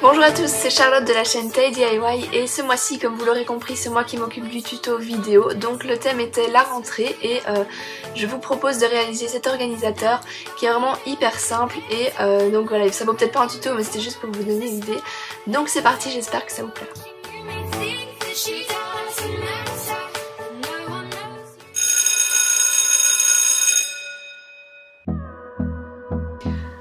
Bonjour à tous, c'est Charlotte de la chaîne Tay DIY et ce mois-ci, comme vous l'aurez compris, c'est moi qui m'occupe du tuto vidéo. Donc le thème était la rentrée et je vous propose de réaliser cet organisateur qui est vraiment hyper simple et donc voilà, ça vaut peut-être pas un tuto mais c'était juste pour vous donner une idée. Donc c'est parti, j'espère que ça vous plaira.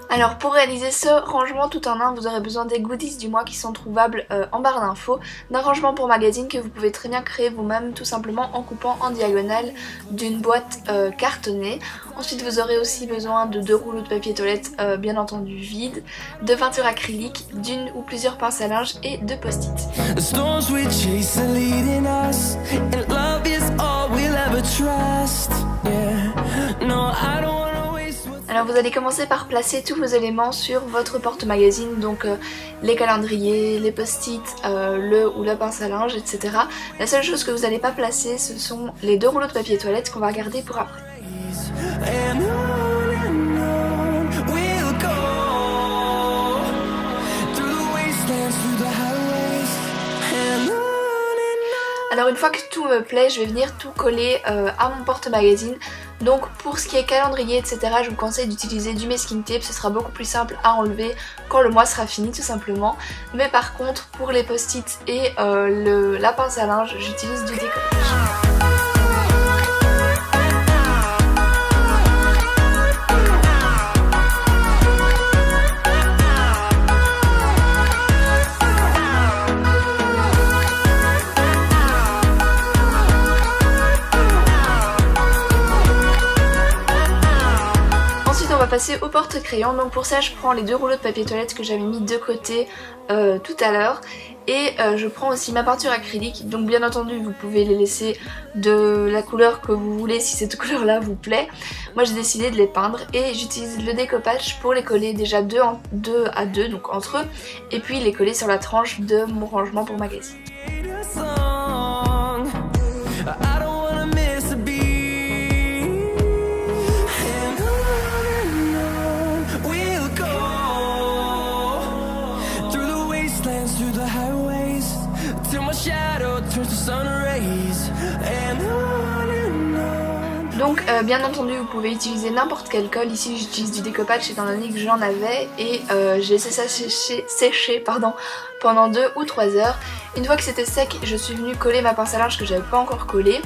Alors pour réaliser ce rangement tout en un, vous aurez besoin des goodies du mois qui sont trouvables en barre d'infos, d'un rangement pour magazine que vous pouvez très bien créer vous-même tout simplement en coupant en diagonale d'une boîte cartonnée. Ensuite vous aurez aussi besoin de 2 rouleaux de papier toilette bien entendu vide, de peinture acrylique, d'une ou plusieurs pinces à linge et de post-it. Alors vous allez commencer par placer tous vos éléments sur votre porte-magazine, donc les calendriers, les post-it, le ou la pince à linge, etc. La seule chose que vous n'allez pas placer, ce sont les 2 rouleaux de papier toilette qu'on va garder pour après. Alors une fois que tout me plaît, je vais venir tout coller à mon porte-magazine. Donc pour ce qui est calendrier, etc., je vous conseille d'utiliser du masking tape, ce sera beaucoup plus simple à enlever quand le mois sera fini tout simplement. Mais par contre pour les post-it et la pince à linge, j'utilise du décollage. On va passer au porte-crayon, donc pour ça je prends les 2 rouleaux de papier toilette que j'avais mis de côté tout à l'heure et je prends aussi ma peinture acrylique, donc bien entendu vous pouvez les laisser de la couleur que vous voulez si cette couleur là vous plaît. Moi j'ai décidé de les peindre et j'utilise le découpage pour les coller déjà 2 à 2 donc entre eux et puis les coller sur la tranche de mon rangement pour magazine. Donc bien entendu vous pouvez utiliser n'importe quelle colle, ici j'utilise du découpage étant donné que j'en avais et j'ai laissé ça sécher pendant 2 ou 3 heures. Une fois que c'était sec, je suis venue coller ma pince à linge que j'avais pas encore collée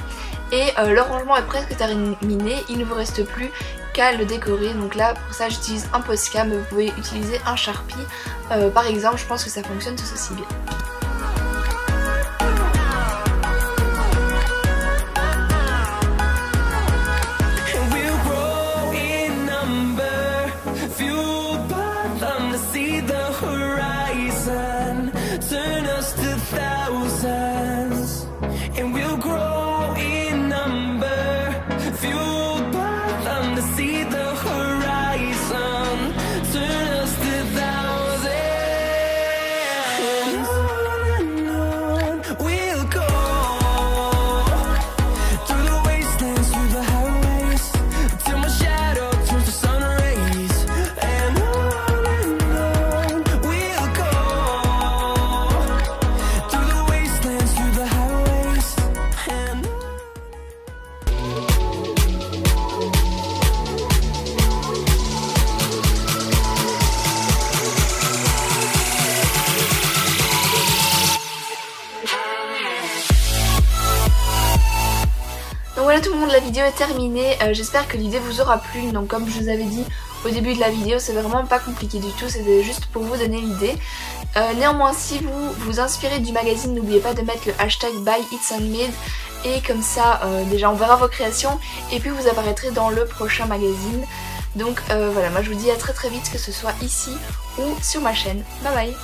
et le rangement est presque terminé, il ne vous reste plus qu'à le décorer. Donc là pour ça j'utilise un Posca mais vous pouvez utiliser un Sharpie par exemple, je pense que ça fonctionne tout aussi bien. Donc voilà tout le monde, la vidéo est terminée, j'espère que l'idée vous aura plu. Donc comme je vous avais dit au début de la vidéo, c'est vraiment pas compliqué du tout, c'était juste pour vous donner l'idée. Néanmoins si vous vous inspirez du magazine, n'oubliez pas de mettre le hashtag #BuyIt'sHandmade et comme ça déjà on verra vos créations et puis vous apparaîtrez dans le prochain magazine. Donc voilà, moi je vous dis à très vite, que ce soit ici ou sur ma chaîne. Bye bye.